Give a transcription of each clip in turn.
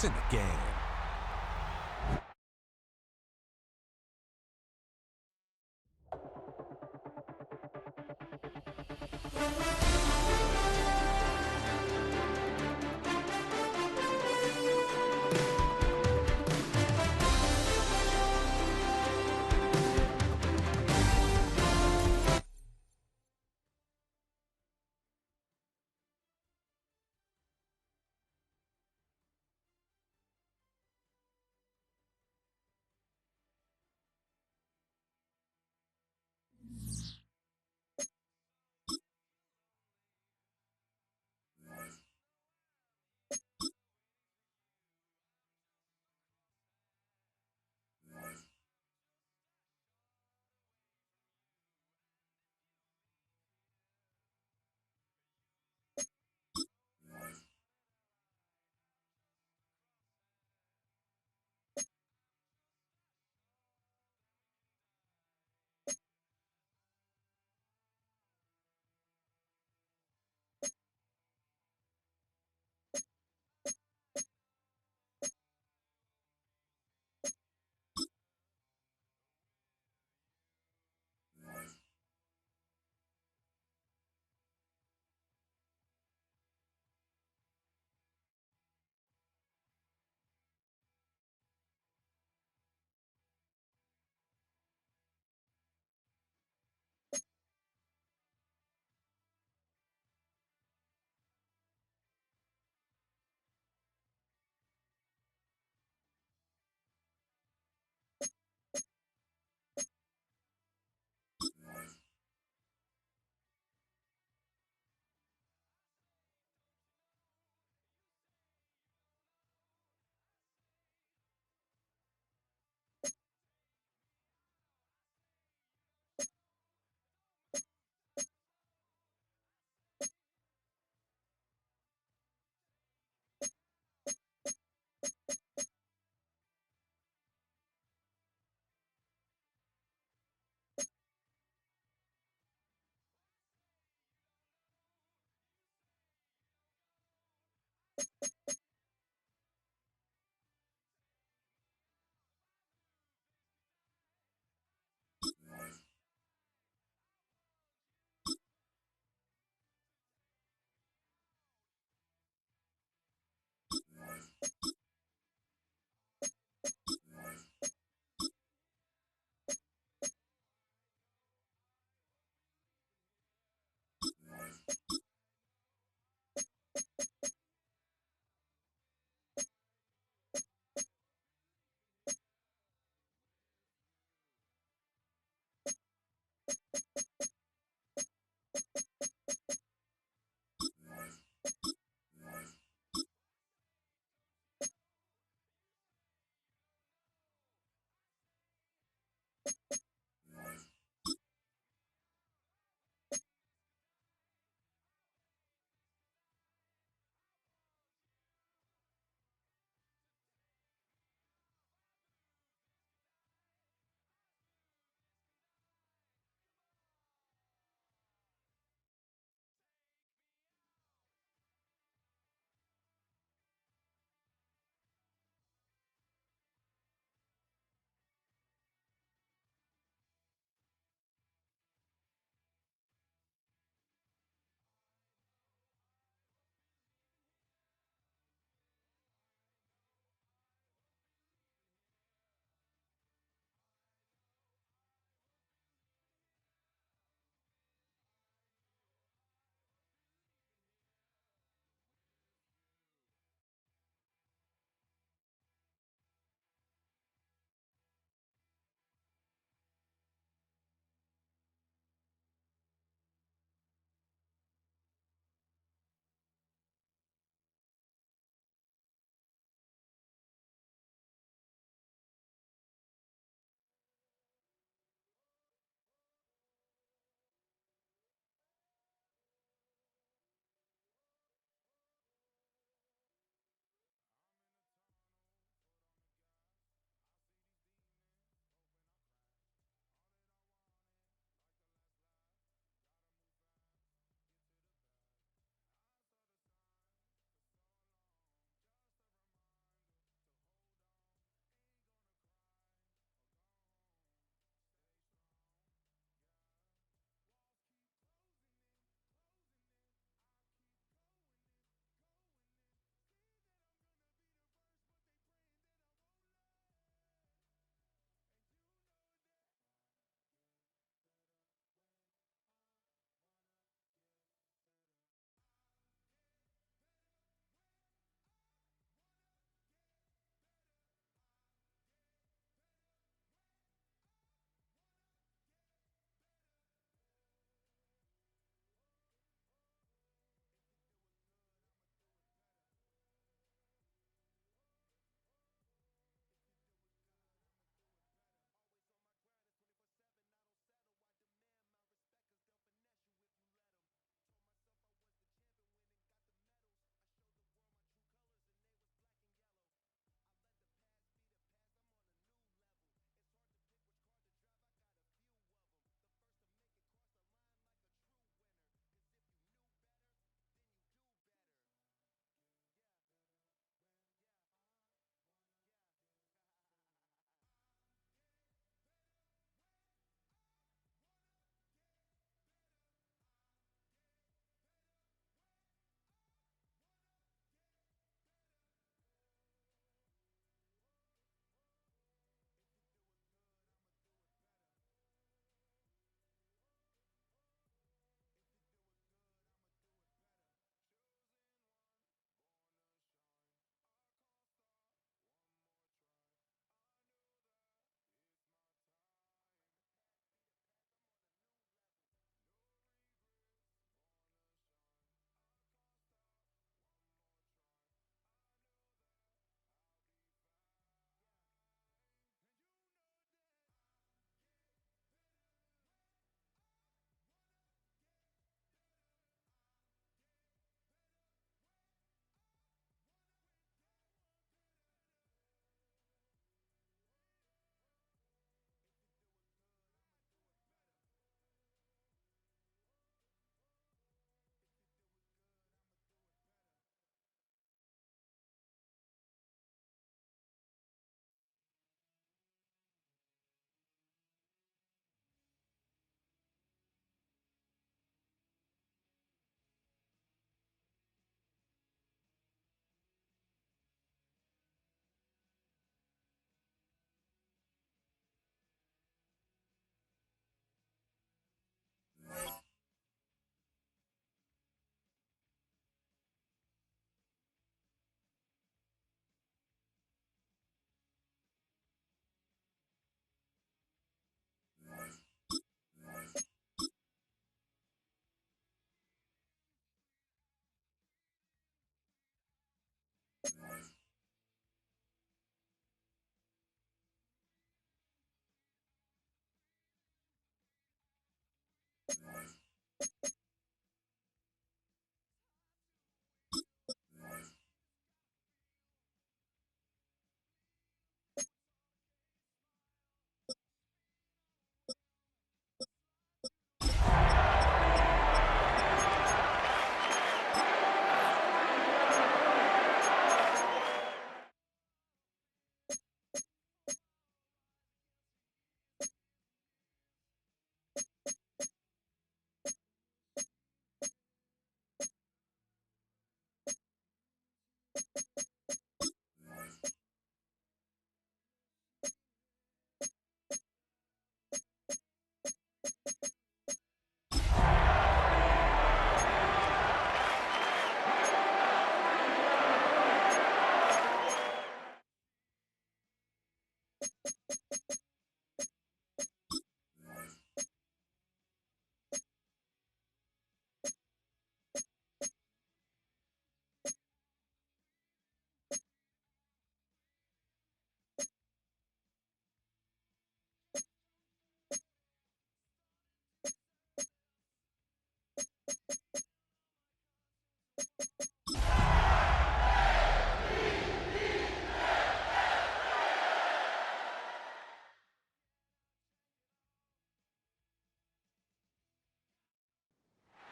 points in the game.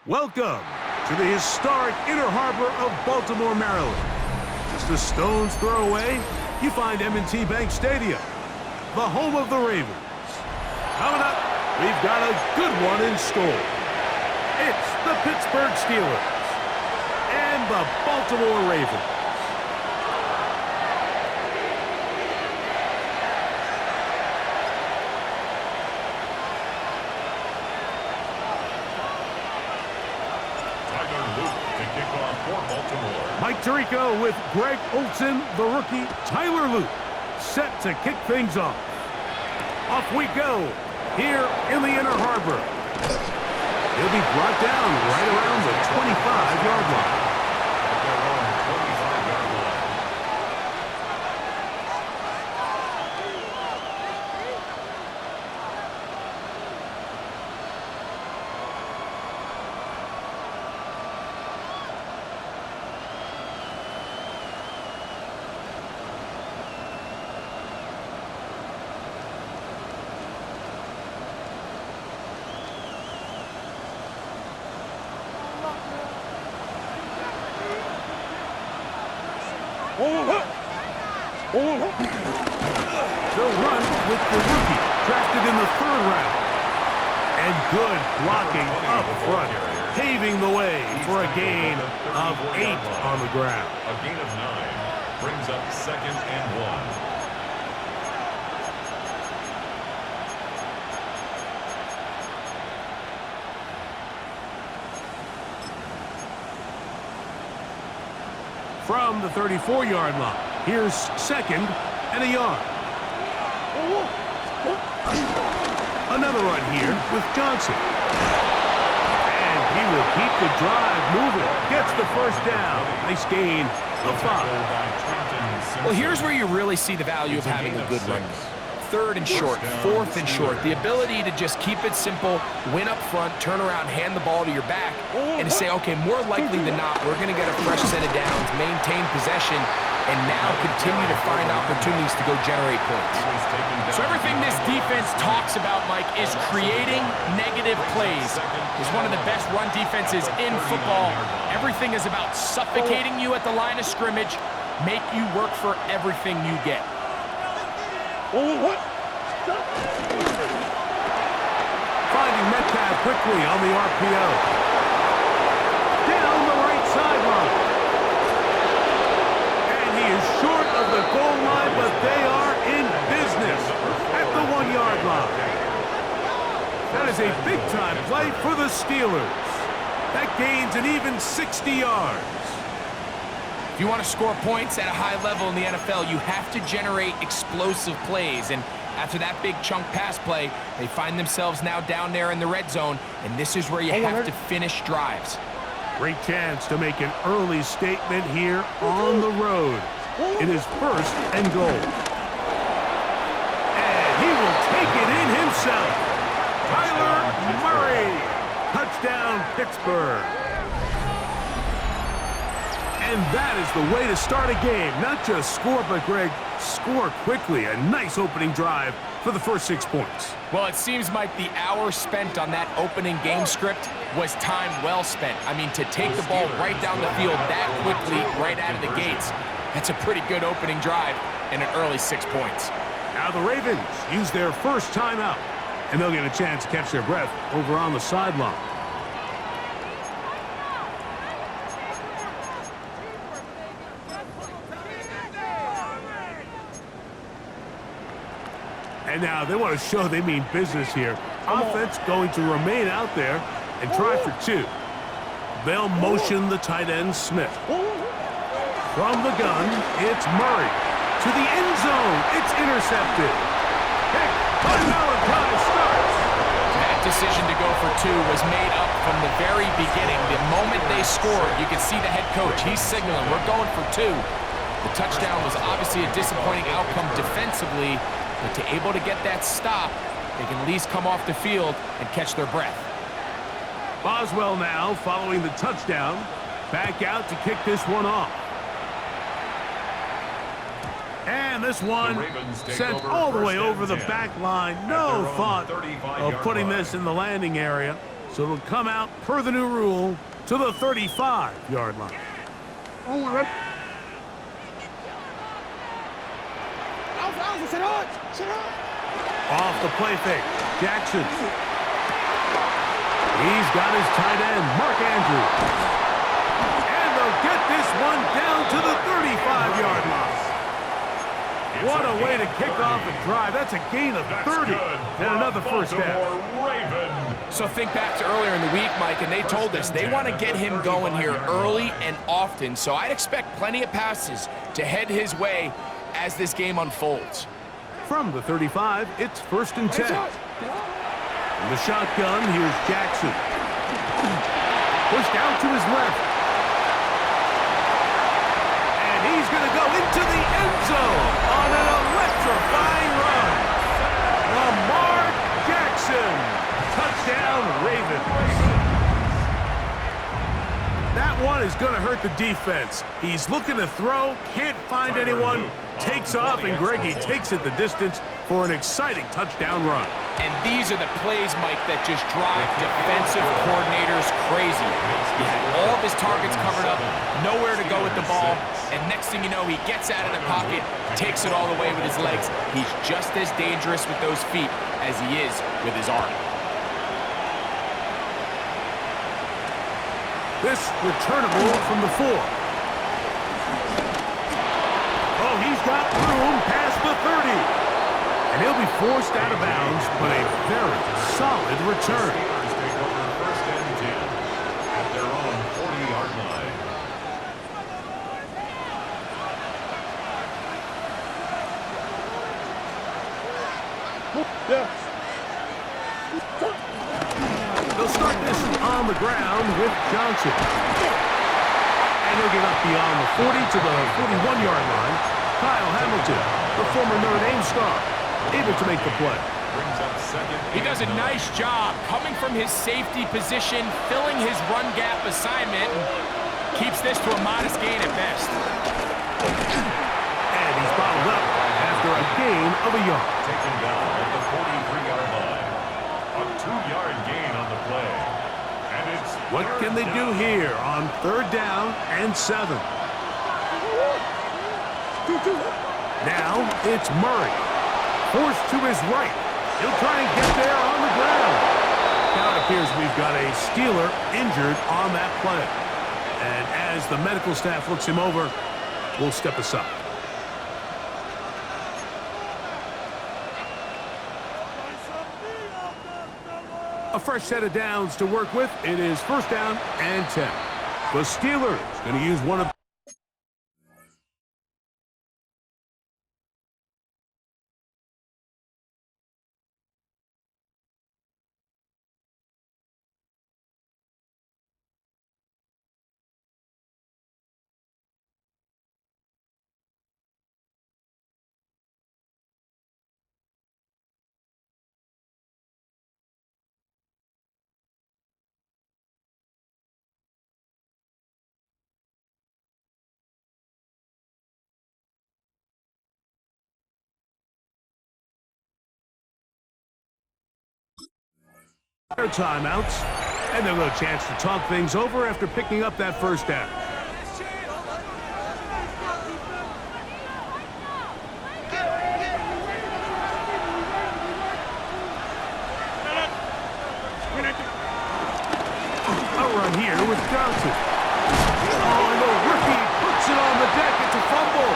Welcome to the historic Inner Harbor of Baltimore, Maryland. Just a stone's throw away, you find M&T Bank Stadium, the home of the Ravens. Coming up, we've got a good one in store. It's the Pittsburgh Steelers and the Baltimore Ravens. Mike Tirico with Greg Olsen, the rookie, Tyler Luke, set to kick things off. Off we go, here in the Inner Harbor. He'll be brought down right around the 25-yard line. They'll run with the rookie, drafted in the 3rd round. And good blocking up front, paving the way for a gain of 8 on the ground. A gain of 9 brings up 2nd and 1. From the 34-yard line, here's 2nd and a yard. Another run here with Johnson. And he will keep the drive moving. Gets the 1st down. Nice gain of 5. Well, here's where you really see the value of having a good run. 3rd and short, 4th and short. The ability to just keep it simple, win up front, turn around, hand the ball to your back, and to say, okay, more likely than not, we're going to get a fresh set of downs, maintain possession, and now continue to find opportunities to go generate points. So everything this defense talks about, Mike, is creating negative plays. It's one of the best run defenses in football. Everything is about suffocating you at the line of scrimmage, make you work for everything you get. Finding Metcalf quickly on the RPO. Down the right sideline. And he is short of the goal line, but they are in business at the 1-yard line. That is a big-time play for the Steelers. That gains an even 60 yards. If you want to score points at a high level in the NFL, you have to generate explosive plays. And after that big chunk pass play, they find themselves now down there in the red zone, and this is where you have to finish drives. Great chance to make an early statement here on the road. It is 1st and goal. And he will take it in himself. Tyler Murray. Touchdown. Touchdown, Pittsburgh. And that is the way to start a game. Not just score, but, Greg, score quickly. A nice opening drive for the first 6 points. Well, it seems, Mike, the hour spent on that opening game script was time well spent. I mean, to take the ball right down the field that quickly, right out of the gates, that's a pretty good opening drive and an early 6 points. Now the Ravens use their first timeout, and they'll get a chance to catch their breath over on the sideline. And now they want to show they mean business here. Offense going to remain out there and try for 2. They'll motion the tight end, Smith. From the gun, it's Murray. To the end zone, it's intercepted. Pick by Malachi starts. That decision to go for 2 was made up from the very beginning. The moment they scored, you could see the head coach. He's signaling, we're going for 2. The touchdown was obviously a disappointing outcome defensively, but to able to get that stop, they can at least come off the field and catch their breath. Boswell now following the touchdown. Back out to kick this one off. And this one sent all the way over the back line. No thought of putting this in the landing area. So it'll come out, per the new rule, to the 35-yard line. Off the play fake, Jackson. He's got his tight end, Mark Andrews. And they'll get this one down to the 35-yard line. What a way to kick off a drive. That's a gain of 30 and another first down. So think back to earlier in the week, Mike, and they told us they want to get him going here early and often. So I'd expect plenty of passes to head his way as this game unfolds. From the 35, it's 1st and 10. In the shotgun, here's Jackson. Pushed out to his left. And he's going to go into the end zone on an electrifying run. Lamar Jackson. Touchdown, Ravens. That one is going to hurt the defense. He's looking to throw, can't find anyone, takes off, and Greggy takes it the distance for an exciting touchdown run. And these are the plays, Mike, that just drive defensive coordinators crazy. He had all of his targets covered up, nowhere to go with the ball, and next thing you know, he gets out of the pocket, takes it all the way with his legs. He's just as dangerous with those feet as he is with his arm. This returnable from the 4. Oh, he's got room past the 30. And he'll be forced out of bounds, but a very solid return. Take over 1st and 10 at their own 40-yard line. They'll start this on the ground with Johnson. And he'll get up beyond the 40 to the 41-yard line. Kyle Hamilton, the former Notre Dame star, able to make the play. Brings up 2nd. He does a nice job coming from his safety position, filling his run gap assignment, and keeps this to a modest gain at best. And he's bottled up after a gain of a yard. Taken down at the 43-yard line. A 2-yard gain on the play. And it's What can they do here on 3rd down and 7? Now it's Murray. Forced to his right. He'll try and get there on the ground. Now it appears we've got a Steeler injured on that play. And as the medical staff looks him over, we'll step aside. A fresh set of downs to work with. It is 1st down and 10. The Steelers going to use one of Their timeouts, and they'll have a chance to talk things over after picking up that first down. A run here with Johnson. Oh, and the rookie puts it on the deck. It's a fumble.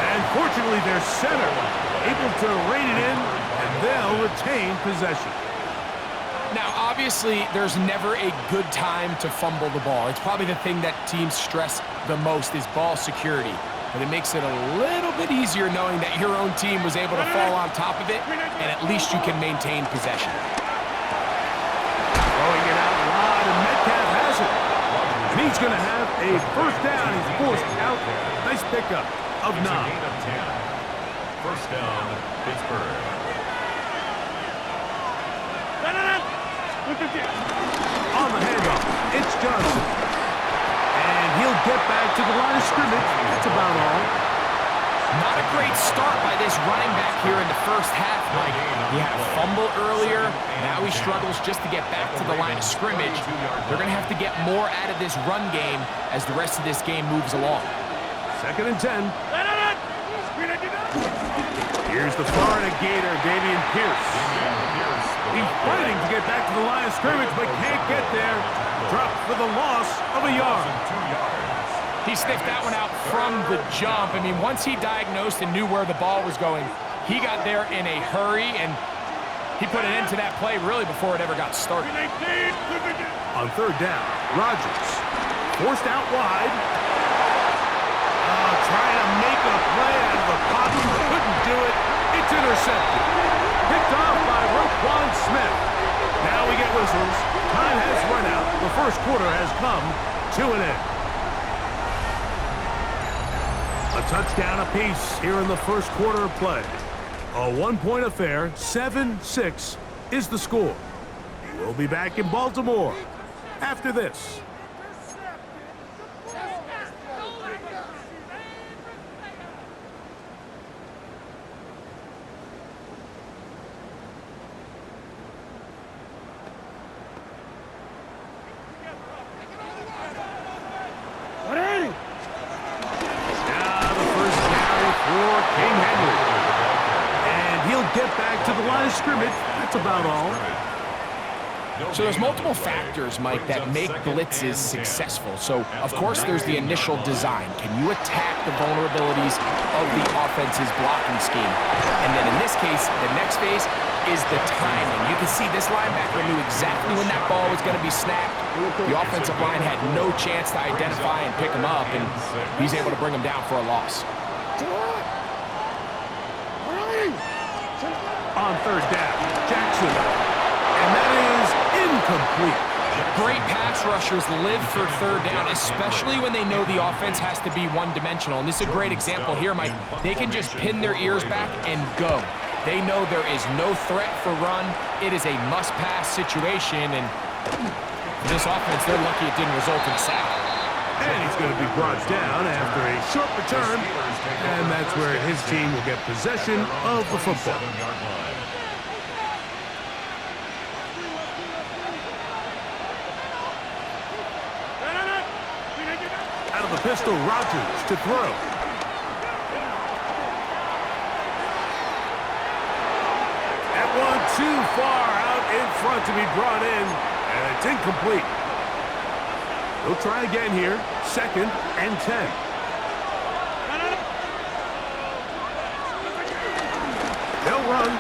And fortunately, their center able to rein it in, and they'll retain possession. Now, obviously, there's never a good time to fumble the ball. It's probably the thing that teams stress the most is ball security. But it makes it a little bit easier knowing that your own team was able to fall on top of it, and at least you can maintain possession. Throwing it out wide, and Metcalf has it. And he's going to have a first down. He's forced out. Nice pickup of 9. First down, Pittsburgh. On the handoff, it's Johnson. And he'll get back to the line of scrimmage. That's about all. Not a great start by this running back here in the first half, Mike. He had a fumble earlier. Now he struggles just to get back to the line of scrimmage. They're going to have to get more out of this run game as the rest of this game moves along. 2nd and 10. Here's the Florida Gator, Dameon Pierce. He's fighting to get back to the line of scrimmage, but can't get there. Dropped for the loss of a yard. He sniffed that one out from the jump. I mean, once he diagnosed and knew where the ball was going, he got there in a hurry, and he put an end to that play really before it ever got started. On 3rd down, Rodgers forced out wide. Trying to make a play out of the pocket. Couldn't do it. It's intercepted. Picked off by Roquan Smith. Now we get whistles. Time has run out. The first quarter has come to an end. A touchdown apiece here in the first quarter of play. A one-point affair. 7-6 is the score. We'll be back in Baltimore after this. Scrimmage, that's about all. So there's multiple factors, Mike, that make blitzes successful. So, of course, there's the initial design. Can you attack the vulnerabilities of the offense's blocking scheme? And then in this case, the next phase is the timing. You can see this linebacker knew exactly when that ball was going to be snapped. The offensive line had no chance to identify and pick him up, and he's able to bring him down for a loss. On 3rd down, Jackson. And that is incomplete. Great pass rushers live for 3rd down, especially when they know the offense has to be one-dimensional. And this is a great example here, Mike. They can just pin their ears back and go. They know there is no threat for run. It is a must-pass situation. And for this offense, they're lucky it didn't result in a sack. And he's going to be brought down after a short return. And that's where his team will get possession of the football. Out of the pistol, Rodgers to throw. That one too far out in front to be brought in. And it's incomplete. He'll try again here. 2nd and 10. They'll run.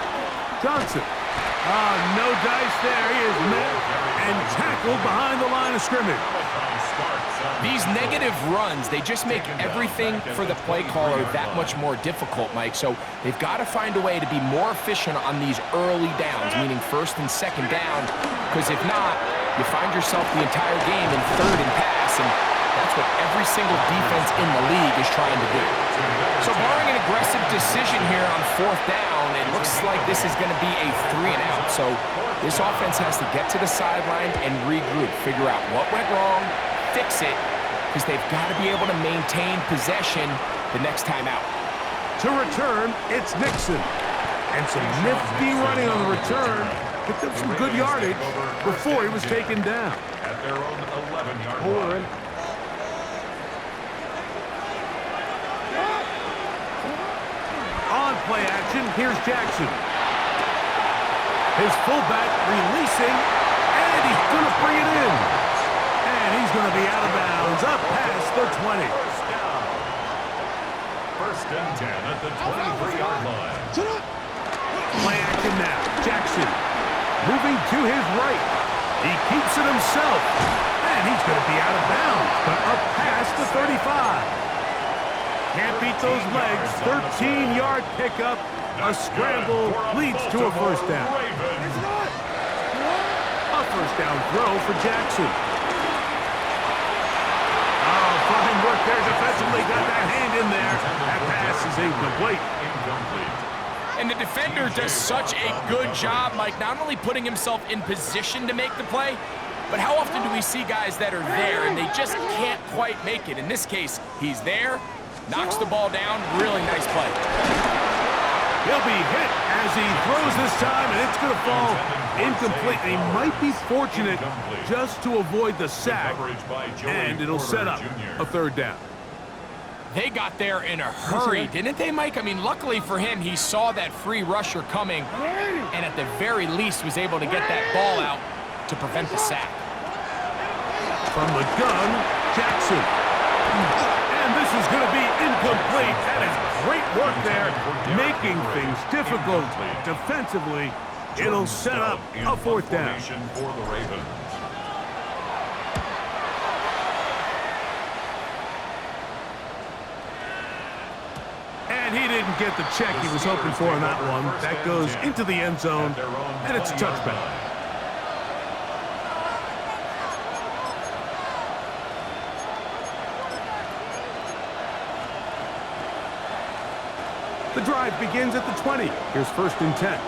Johnson. No dice there. He is met and tackled behind the line of scrimmage. These negative runs, they just make everything for the play caller that much more difficult, Mike. So they've got to find a way to be more efficient on these early downs, meaning 1st and 2nd down, because if not, you find yourself the entire game in 3rd and pass, and that's what every single defense in the league is trying to do. So barring an aggressive decision here on 4th down, it looks like this is going to be a 3-and-out. So this offense has to get to the sideline and regroup, figure out what went wrong, fix it, because they've got to be able to maintain possession the next time out. To return, it's Nixon. And some nifty running on the return. Picked up some good yardage before he was taken down. At their own 11-yard line. On play action, here's Jackson. His fullback releasing, and he's going to bring it in. And he's going to be out of bounds, up past the 20. First and 10 at the 23-yard line. Play action now. Jackson moving to his right. He keeps it himself. And he's going to be out of bounds, but up past the 35. Can't beat those legs. 13-yard pickup. A scramble leads to a first down. A first down throw for Jackson. Oh, fine work there defensively. Got that hand in there. That pass is incomplete. And the defender does such a good job, Mike, not only putting himself in position to make the play, but how often do we see guys that are there and they just can't quite make it? In this case, he's there, knocks the ball down, really nice play. He'll be hit as he throws this time, and it's going to fall incomplete. They might be fortunate just to avoid the sack, and it'll set up a third down. They got there in a hurry, didn't they, Mike? I mean, luckily for him, he saw that free rusher coming, and at the very least was able to get that ball out to prevent the sack. From the gun, Jackson. And this is going to be incomplete. That is great work there, making things difficult defensively. It'll set up a fourth down. For the Ravens. And he didn't get the check he was hoping for on that one. That goes into the end zone, and it's a touchback. The drive begins at the 20. Here's first and 10.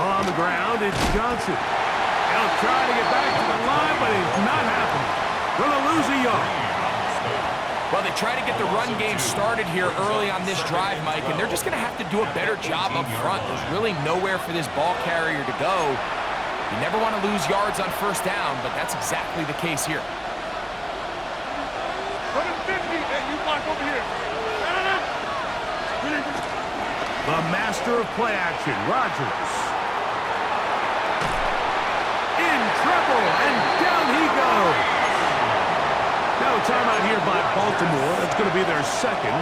On the ground, it's Johnson. He'll try to get back to the line, but it's not happening. Gonna lose a yard. Well, they try to get the run game started here early on this drive, Mike, and they're just going to have to do a better job up front. There's really nowhere for this ball carrier to go. You never want to lose yards on first down, but that's exactly the case here. The master of play action, Rodgers. In trouble, and down he goes. Now a timeout here by Baltimore. That's going to be their second.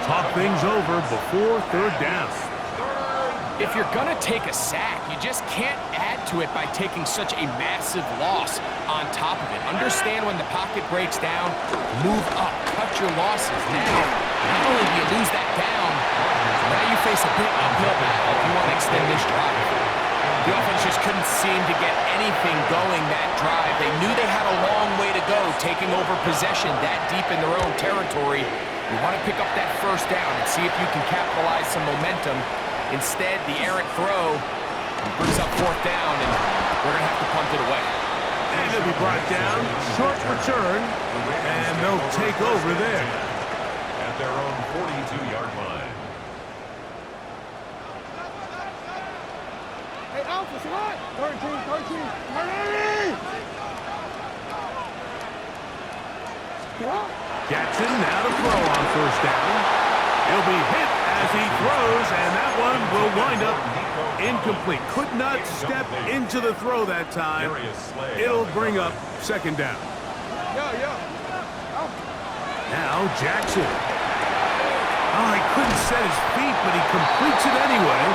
Talk things over before third down. If you're going to take a sack, you just can't add to it by taking such a massive loss on top of it. Understand when the pocket breaks down, move up, cut your losses. Now, not only do you lose that down, now you face a big uphill battle if you want to extend this drive. The offense just couldn't seem to get anything going that drive. They knew they had a long way to go, taking over possession that deep in their own territory. You want to pick up that first down and see if you can capitalize some momentum. Instead, the errant throw brings up fourth down, and we're going to have to punt it away. And it'll be brought down, short return, and they'll take over there. At their own 42-yard line. Hey, Alpha, what? 13. Jackson now to throw on first down. He'll be hit as he throws, and that one will wind up incomplete. Could not step into the throw that time. It'll bring up second down. Now Jackson. Oh, he couldn't set his feet, but he completes it anyway.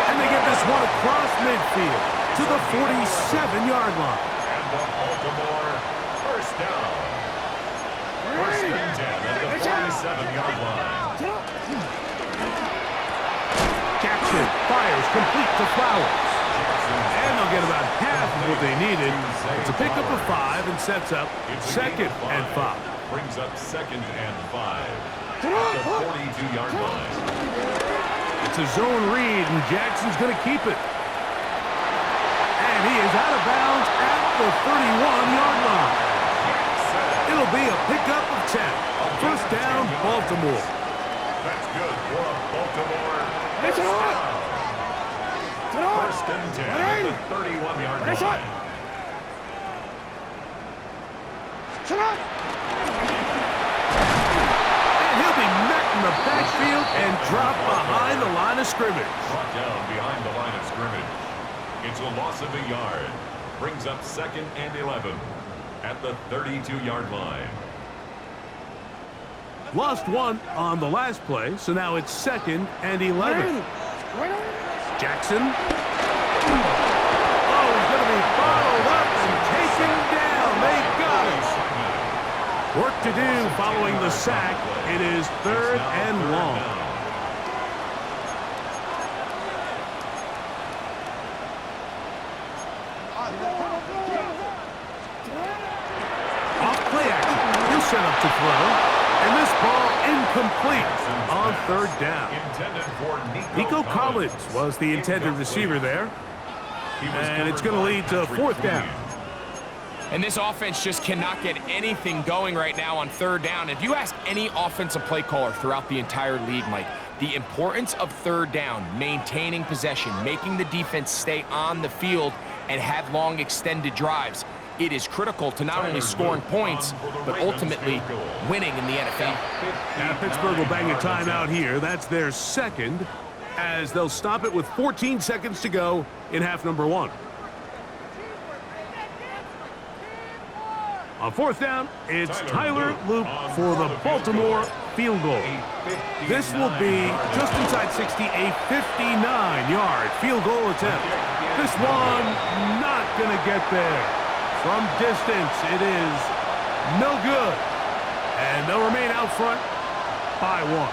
And they get this one across midfield to the 47-yard line. And the Baltimore first down. First and 10 at the 47-yard line. Jackson fires complete to Flowers. And they'll get about half of what they needed. It's a pickup of 5 and sets up second and 5. Brings up second and 5 at the 42-yard line. It's a zone read, and Jackson's going to keep it. And he is out of bounds at the 31-yard line. It'll be a pickup of 10. First down, Baltimore. That's good for a Baltimore It's first on. down. It's on. First and 10 at the 31-yard It's on. line. Sit up. And he'll be met in the backfield and dropped behind the line of scrimmage. Brought down behind the line of scrimmage. It's a loss of a yard. Brings up 2nd and 11 at the 32-yard line. Lost one on the last play, so now it's 2nd and 11. Jackson. Oh, he's going to be bottled up and taken down. They got it. Work to do following the sack. It is 3rd and long. Off play action. He'll set up to throw. And this ball incomplete on 3rd down. Intended for Nico Collins was the intended receiver there. And it's going to lead to 4th down. And this offense just cannot get anything going right now on 3rd down. If you ask any offensive play caller throughout the entire league, Mike, the importance of 3rd down, maintaining possession, making the defense stay on the field and have long extended drives, it is critical to not only scoring points, but ultimately winning in the NFL. Now Pittsburgh will bang a timeout here. That's their 2nd, as they'll stop it with 14 seconds to go in half number 1. On 4th down, it's Tyler Loop for the Baltimore field goal. This will be just inside 60, a 59-yard field goal attempt. This one not going to get there. From distance, it is no good. And they'll remain out front by 1.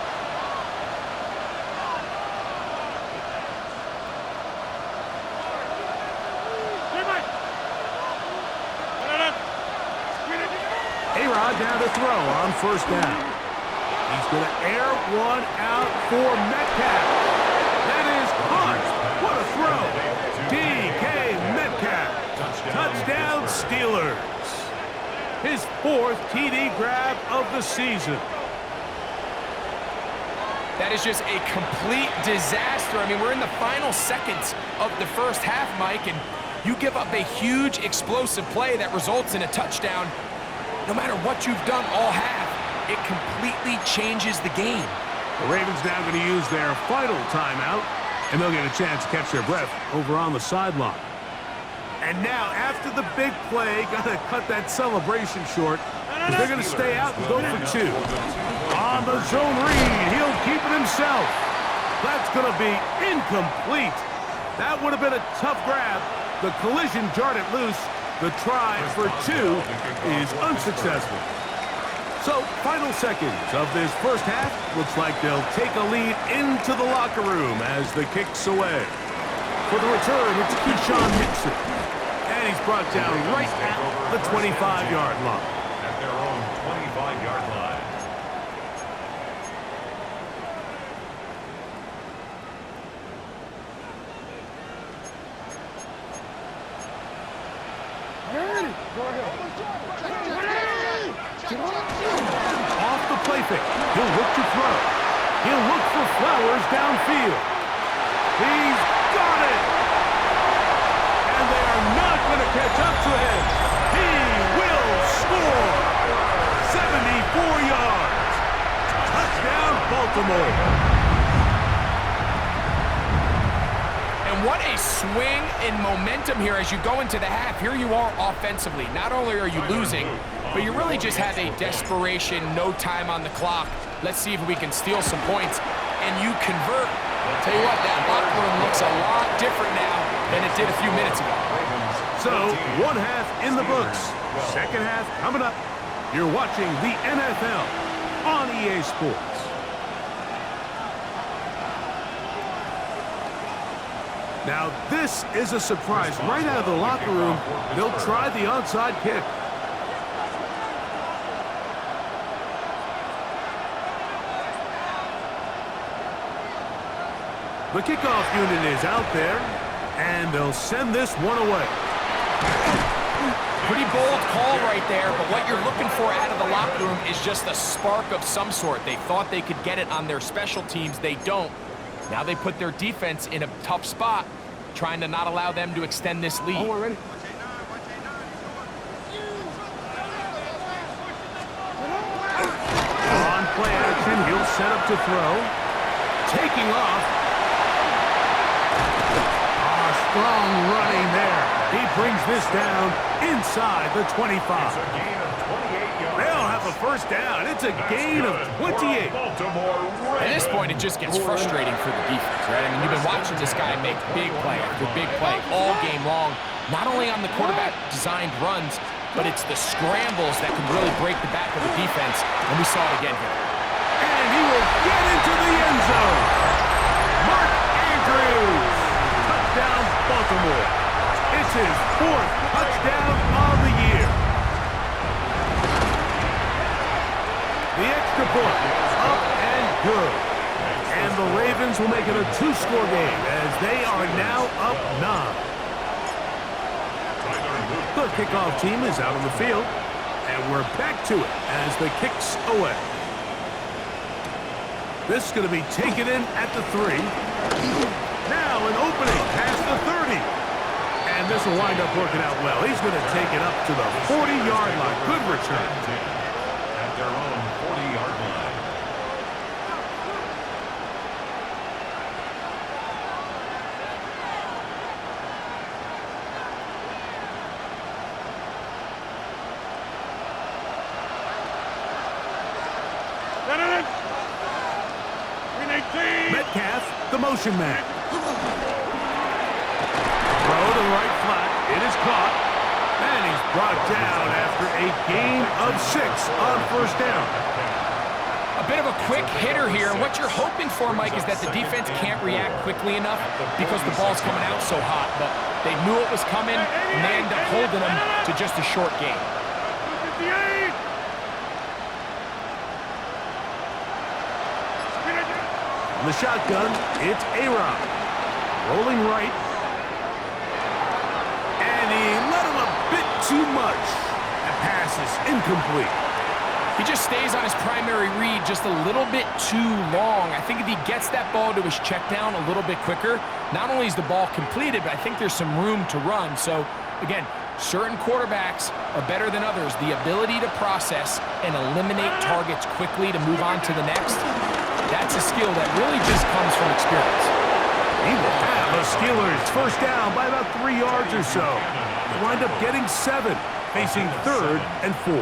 A-Rod down to throw on 1st down. He's going to air one out for Metcalf. That is caught. What a throw. DK Metcalf. Touchdown Steelers. His 4th TD grab of the season. That is just a complete disaster. I mean, we're in the final seconds of the first half, Mike, and you give up a huge explosive play that results in a touchdown. No matter what you've done all half, it completely changes the game. The Ravens now going to use their final timeout, and they'll get a chance to catch their breath over on the sideline. And now, after the big play, got to cut that celebration short, because they're going to stay out and go for 2. On the zone read, he'll keep it himself. That's going to be incomplete. That would have been a tough grab. The collision jarred it loose. The try for 2 is unsuccessful. So, final seconds of this first half. Looks like they'll take a lead into the locker room as the kick's away. For the return, it's Keyshawn Nixon. And he's brought down right at the 25-yard line. At their own 25-yard line. Off the play fake. He'll look to throw. He'll look for Flowers downfield. He's got it. And they are not going to catch up to him. He will score. 74 yards. Touchdown, Baltimore. And what a swing in momentum here as you go into the half. Here you are offensively. Not only are you losing, but you really just have a desperation, no time on the clock. Let's see if we can steal some points. And you convert. I'll tell you what, that locker room looks a lot different now than it did a few minutes ago. So, 1 half in the books. 2nd half coming up. You're watching the NFL on EA Sports. Now, this is a surprise. Right out of the locker room, they'll try the onside kick. The kickoff unit is out there, and they'll send this one away. Pretty bold call right there, but what you're looking for out of the locker room is just a spark of some sort. They thought they could get it on their special teams. They don't. Now they put their defense in a tough spot, trying to not allow them to extend this lead. Oh, we're ready. On play action, he'll set up to throw. Taking off. Strong running there. He brings this down inside the 25. They'll have a first down. It's a gain of 28. At this point, it just gets frustrating for the defense, right? I mean, you've been watching this guy make big play after big play all game long, not only on the quarterback-designed runs, but it's the scrambles that can really break the back of the defense, and we saw it again here. And he will get into the end zone. Mark Andrews. Touchdown, Baltimore. It's his 4th touchdown of the year. The extra point, up and good. And the Ravens will make it a 2-score game as they are now up 9. The kickoff team is out on the field, and we're back to it as the kick's away. This is going to be taken in at the 3. Now an opening past the 30. And this will wind up working out well. He's going to take it up to the 40-yard line. Good return. At their own 40-yard line. Metcalf, the motion man. Throw to the right flat. It is caught. And he's brought down after a gain of 6 on first down. A bit of a quick hitter here. What you're hoping for, Mike, is that the defense can't react quickly enough because the ball's coming out so hot. But they knew it was coming, and they end up holding them to just a short gain. In the shotgun, it's A-Rob. Rolling right. And he let him a bit too much. That pass is incomplete. He just stays on his primary read just a little bit too long. I think if he gets that ball to his check down a little bit quicker, not only is the ball completed, but I think there's some room to run. So, again, certain quarterbacks are better than others. The ability to process and eliminate targets quickly to move on to the next, that's a skill that really just comes from experience. He will have the Steelers first down by about 3 yards or so. They wind up getting 7, facing 3rd and 4.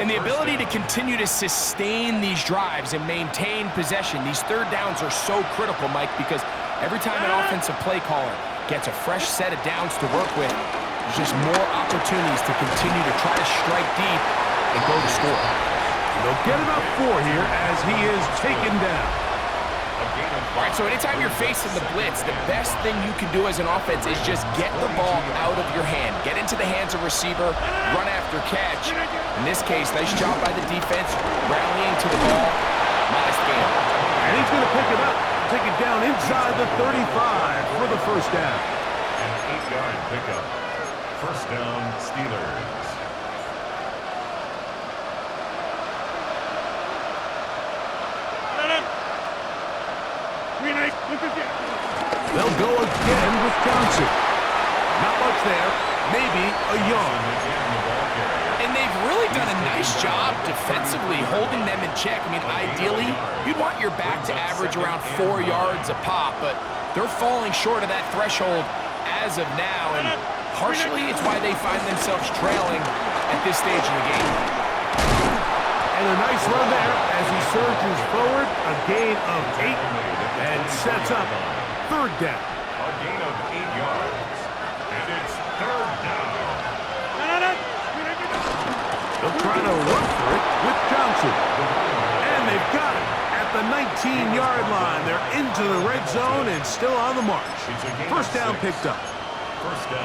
And the ability to continue to sustain these drives and maintain possession, these third downs are so critical, Mike, because every time an offensive play caller gets a fresh set of downs to work with, there's just more opportunities to continue to try to strike deep and go to score. They'll get about 4 here as he is taken down. All right, so anytime you're facing the blitz, the best thing you can do as an offense is just get the ball out of your hand. Get into the hands of receiver, run after catch. In this case, nice job by the defense, rallying to the ball. Nice game. And he's going to pick it up, take it down inside the 35 for the first down. An 8-yard pickup. First down, Steelers. They'll go again with Johnson. Not much there. Maybe a yard. And they've really done a nice job defensively holding them in check. I mean, ideally, you'd want your back to average around 4 yards a pop, but they're falling short of that threshold as of now, and partially it's why they find themselves trailing at this stage of the game. And a nice run there as he surges forward, a gain of 8, and sets up 3rd down. A gain of 8 yards. And it's 3rd down. They'll try to run for it with Johnson. And they've got it at the 19-yard line. They're into the red zone and still on the march. First down picked up.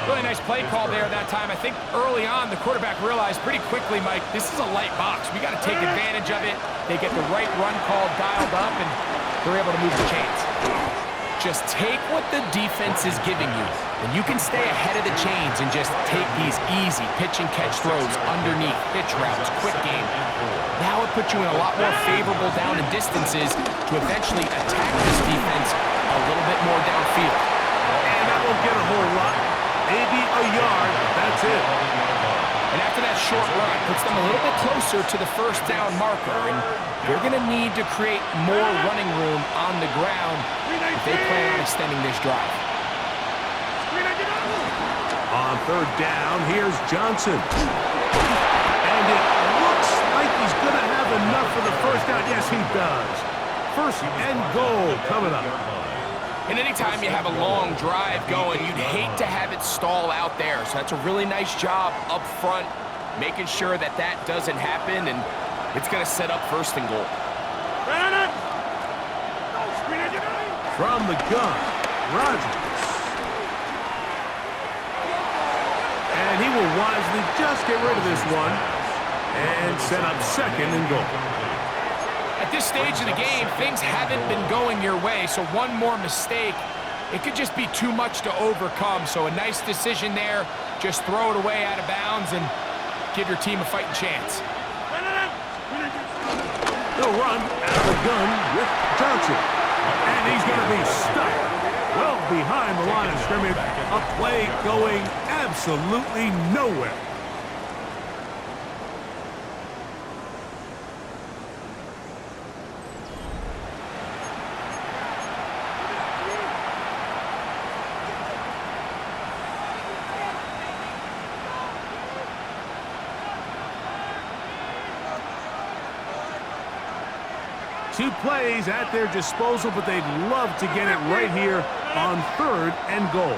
Really nice play call there that time. I think early on the quarterback realized pretty quickly, Mike, this is a light box. We got to take advantage of it. They get the right run call dialed up, and they're able to move the chains. Just take what the defense is giving you, and you can stay ahead of the chains and just take these easy pitch and catch throws underneath, pitch routes, quick game. Now it puts you in a lot more favorable down and distances to eventually attack this defense a little bit more downfield. And that won't get a whole lot. Maybe a yard, that's it. And after that short run, it puts them a little bit closer to the first down marker, and they're going to need to create more running room on the ground if they plan on extending this drive. On third down, here's Johnson. And it looks like he's going to have enough for the first down. Yes, he does. First and goal coming up. And anytime you have a long drive going, you'd hate to have it stall out there. So that's a really nice job up front, making sure that that doesn't happen, and it's going to set up first and goal. From the gun, Rodgers. And he will wisely just get rid of this one and set up second and goal. At this stage of the game, things haven't been going your way, so one more mistake, it could just be too much to overcome. So a nice decision there. Just throw it away out of bounds and give your team a fighting chance. They'll run out of the gun with Johnson. And he's going to be stuck well behind the line of scrimmage. A play going absolutely nowhere. Two plays at their disposal, but they'd love to get it right here on third and goal.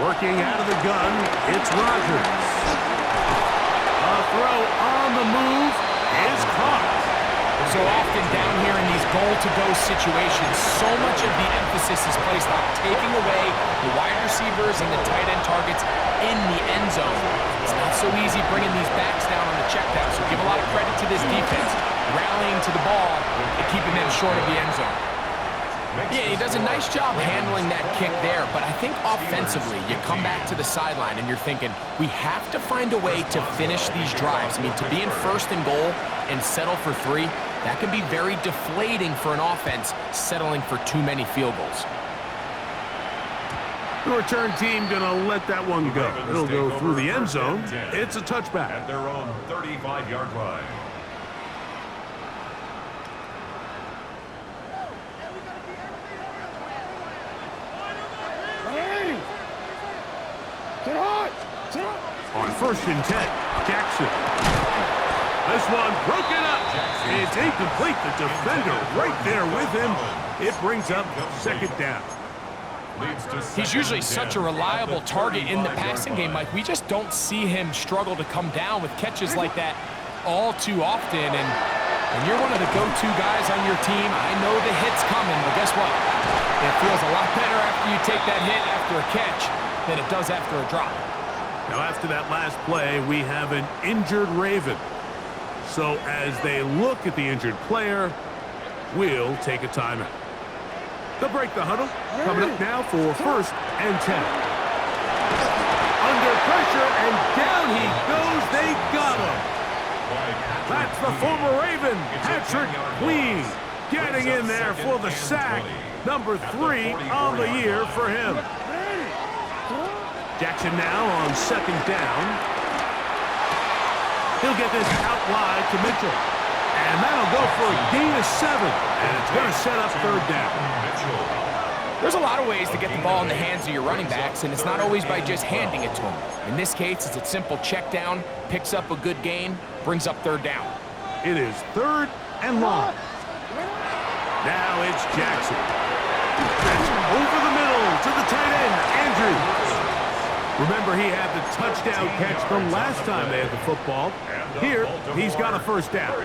Working out of the gun, it's Rodgers. A throw on the move is caught. So often down here in these goal-to-go situations, so much of the emphasis is placed on taking away the wide receivers and the tight end targets in the end zone. It's not so easy bringing these backs down on the check down, so give a lot of credit to this defense, rallying to the ball and keeping them short of the end zone. Yeah, he does a nice job handling that kick there, but I think offensively, you come back to the sideline and you're thinking, we have to find a way to finish these drives. I mean, to be in first and goal and settle for 3, that can be very deflating for an offense settling for too many field goals. The return team going to let that one go. It'll go through the end zone. It's a touchback. At their own 35-yard line. On first and 10, Jackson. This one broken up. It's incomplete. The defender right there with him. It brings up second down. He's usually such a reliable target in the passing game, Mike. We just don't see him struggle to come down with catches like that all too often. And you're one of the go-to guys on your team. I know the hit's coming, but guess what? It feels a lot better after you take that hit after a catch than it does after a drop. Now, after that last play, we have an injured Raven. So as they look at the injured player, we'll take a timeout. They'll break the huddle. Coming up now for first and 10. Under pressure, and down he goes. They got him. That's the former Raven, Patrick Queen, getting in there for the sack. Number 3 on the year for him. Jackson now on second down. He'll get this out wide to Mitchell. And that'll go for a gain of 7. And it's going to set up third down. There's a lot of ways to get the ball in the hands of your running backs, and it's not always by just handing it to them. In this case, it's a simple check down, picks up a good gain, brings up third down. It is third and long. Now it's Jackson. That's over the middle to the tight end, Andrews. Remember, he had the touchdown catch the last time they had the football. Here, he's got a first down.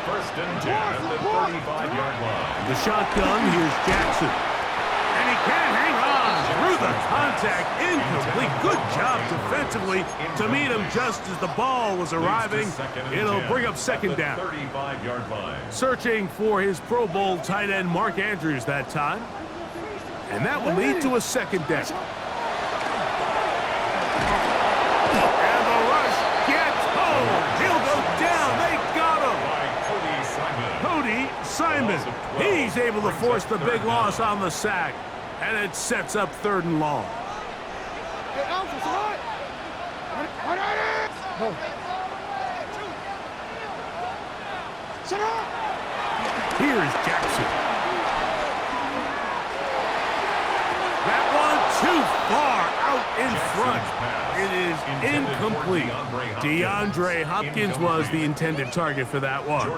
First and 10 at the 35-yard line. The shotgun, here's Jackson. And he can't hang on through the contact. contact, incomplete. Good job defensively to meet him just as the ball was arriving. It'll bring up second down. 35-yard line. Searching for his Pro Bowl tight end Mark Andrews that time. And that will lead to a second down. And the rush gets home. He'll go down. They got him. Cody Simon. He's able to force the big loss on the sack. And it sets up 3rd and long. Here's Jackson. That one too far out in front. It is incomplete. DeAndre Hopkins was the intended target for that one.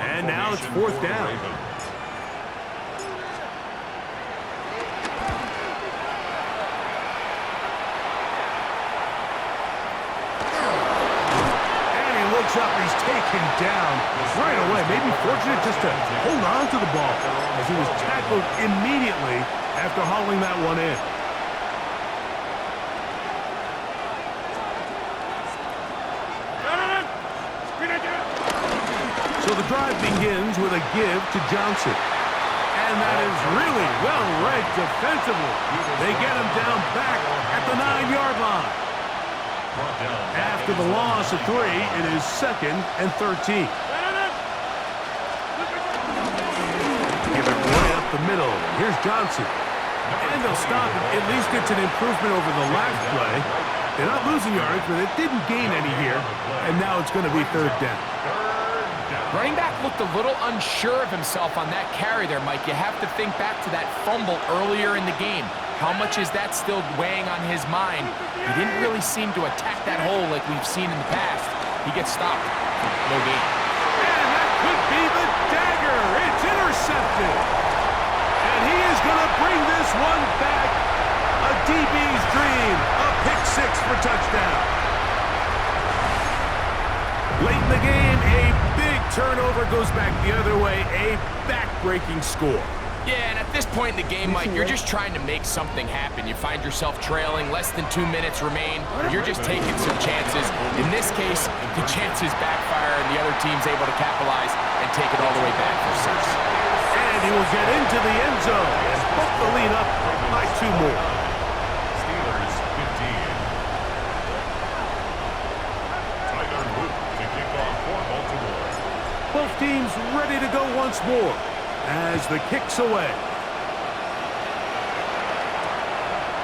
And now it's 4th down. Up, he's taken down right away. Maybe fortunate just to hold on to the ball as he was tackled immediately after hauling that one in. So the drive begins with a give to Johnson. And that is really well read defensively. They get him down back at the 9-yard line. After the loss of 3, it is 2nd and 13. Give it right up the middle. Here's Johnson. And they'll stop it. At least it's an improvement over the last play. They're not losing yards, but it didn't gain any here. And now it's going to be 3rd down. Running back looked a little unsure of himself on that carry there, Mike. You have to think back to that fumble earlier in the game. How much is that still weighing on his mind? He didn't really seem to attack that hole like we've seen in the past. He gets stopped. No gain. And that could be the dagger. It's intercepted. And he is going to bring this one back. A DB's dream. A pick 6 for touchdown. Late in the game, a big turnover goes back the other way. A back-breaking score. Yeah, and at this point in the game, Mike, you're just trying to make something happen. You find yourself trailing, less than 2 minutes remain. You're just taking some chances. In this case, the chances backfire, and the other team's able to capitalize and take it all the way back for 6. And he will get into the end zone and put the lead up by 2 more. Steelers 15. Tyler Root to kick off for Baltimore. Both teams ready to go once more as the kick's away.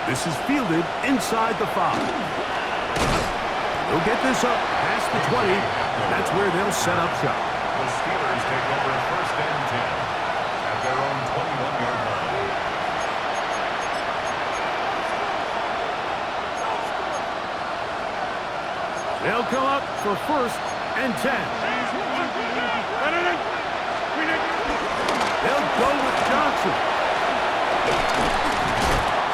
This is fielded inside the 5. They'll get this up past the 20. That's where they'll set up shop. The Steelers take over 1st and 10 at their own 21-yard line. They'll come up for 1st and 10. They'll go with Johnson.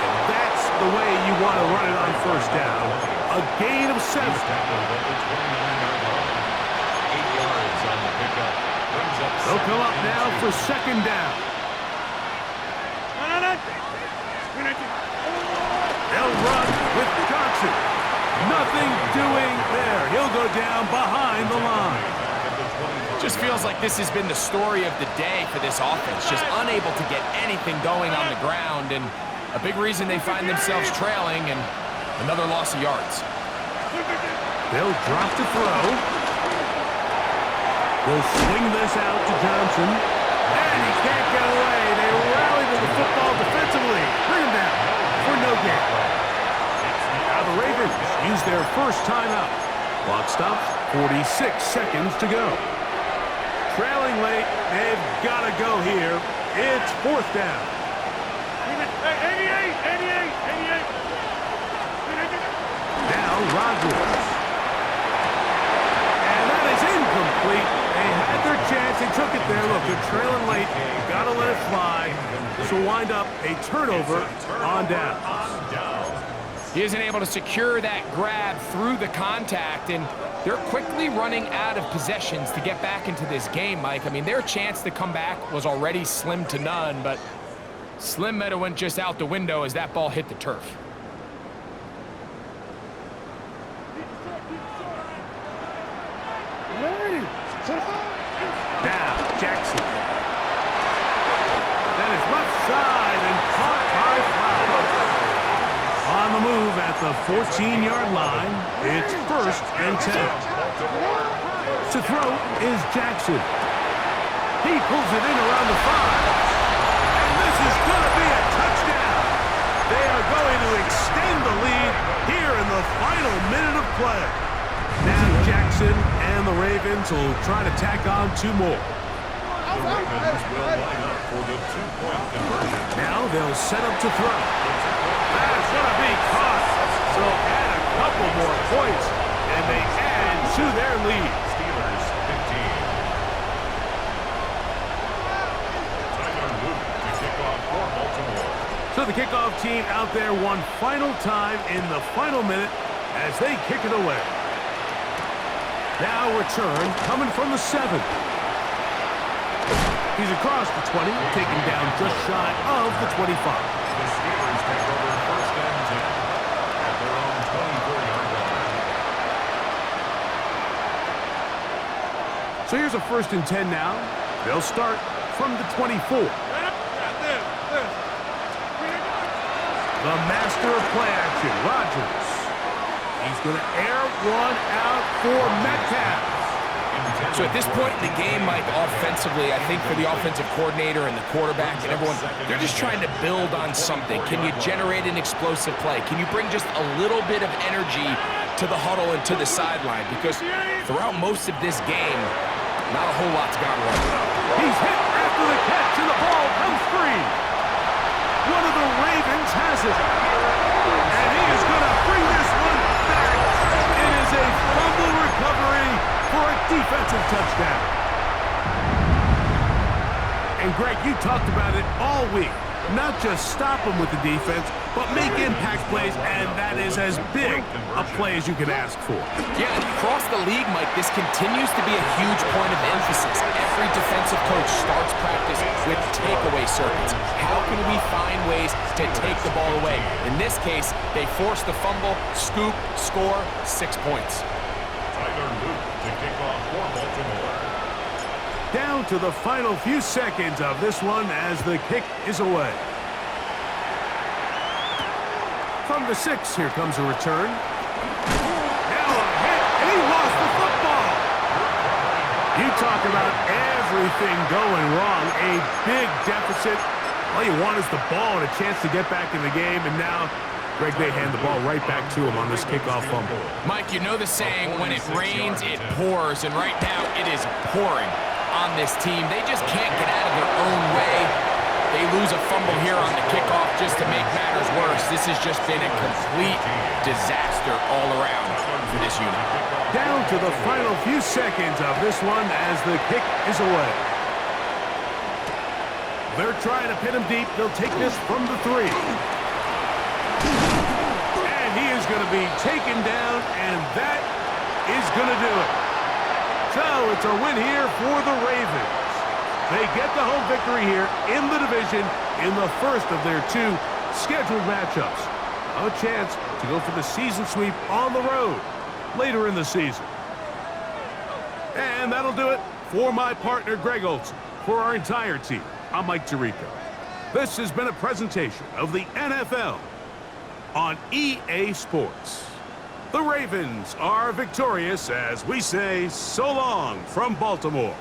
And that's the way you want to run it on 1st down. A gain of 7. 8 yards on the pickup. They'll come up now for 2nd down. They'll run with Johnson. Nothing doing there. He'll go down behind the line. Just feels like this has been the story of the day for this offense. Just unable to get anything going on the ground, and a big reason they find themselves trailing, and another loss of yards. They'll drop to throw. They'll swing this out to Johnson. And he can't get away. They rally to the football defensively. Bring him down for no gain. Now the Ravens use their first timeout. Clock stops, 46 seconds to go. Trailing late, they've got to go here. It's 4th down. 88. Now Rodgers. And that is incomplete. They had their chance. They took it there. Look, they're trailing late. Got to let it fly. This will wind up a turnover on down. He isn't able to secure that grab through the contact, and they're quickly running out of possessions to get back into this game, Mike. I mean, their chance to come back was already slim to none, but Slim Meta went just out the window as that ball hit the turf. Now, Jackson. That is left side and caught by Flowers. On the move at the 14-yard line, it's 1st and 10. To throw is Jackson. He pulls it in around the 5. And this is going to be a touchdown. They are going to extend the lead here in the final minute of play. Now Jackson and the Ravens will try to tack on 2 more. The Ravens will line up for the 2-point conversion. Now they'll set up to throw. That's going to be caught. So add a couple more points, and they add to their lead. Steelers 15. Tyler Luke to kick off for Baltimore. So the kickoff team out there one final time in the final minute as they kick it away. Now return coming from the 7. He's across the 20, taken down just shy of the 25. The Steelers take over 1st and 10 at their own 24-yard line. So here's a 1st and 10 now. They'll start from the 24. The master of play action, Rodgers. He's going to air one out for Metcalf. So at this point in the game, Mike, offensively, I think for the offensive coordinator and the quarterback and everyone, they're just trying to build on something. Can you generate an explosive play? Can you bring just a little bit of energy to the huddle and to the sideline? Because throughout most of this game, not a whole lot's gone wrong. He's hit after the catch, and the ball comes free. One of the Ravens has it. And he is going to bring this one back. It is a fumble recovery for a defensive touchdown. And Greg, you talked about it all week. Not just stop them with the defense, but make impact plays, and that is as big a play as you can ask for. Yeah, and across the league, Mike, this continues to be a huge point of emphasis. Every defensive coach starts practice with takeaway circuits. How can we find ways to take the ball away? In this case, they force the fumble, scoop, score, 6 points. Tyler Luke to kick off for Baltimore. Down to the final few seconds of this one as the kick is away. From the 6, here comes a return. Now a hit, and he lost the football. You talk about everything going wrong. A big deficit. All you want is the ball and a chance to get back in the game, and now Greg, they hand the ball right back to him on this kickoff fumble. Mike, you know the saying, when it rains, it pours, and right now it is pouring on this team. They just can't get out of their own way. They lose a fumble here on the kickoff just to make matters worse. This has just been a complete disaster all around for this unit. Down to the final few seconds of this one as the kick is away. They're trying to pin him deep. They'll take this from the 3. And he is going to be taken down, and that is going to do it. So it's a win here for the Ravens. They get the home victory here in the division in the first of their 2 scheduled matchups. A chance to go for the season sweep on the road later in the season. And that'll do it for my partner, Greg Olson. For our entire team, I'm Mike Tirico. This has been a presentation of the NFL on EA Sports. The Ravens are victorious as we say so long from Baltimore.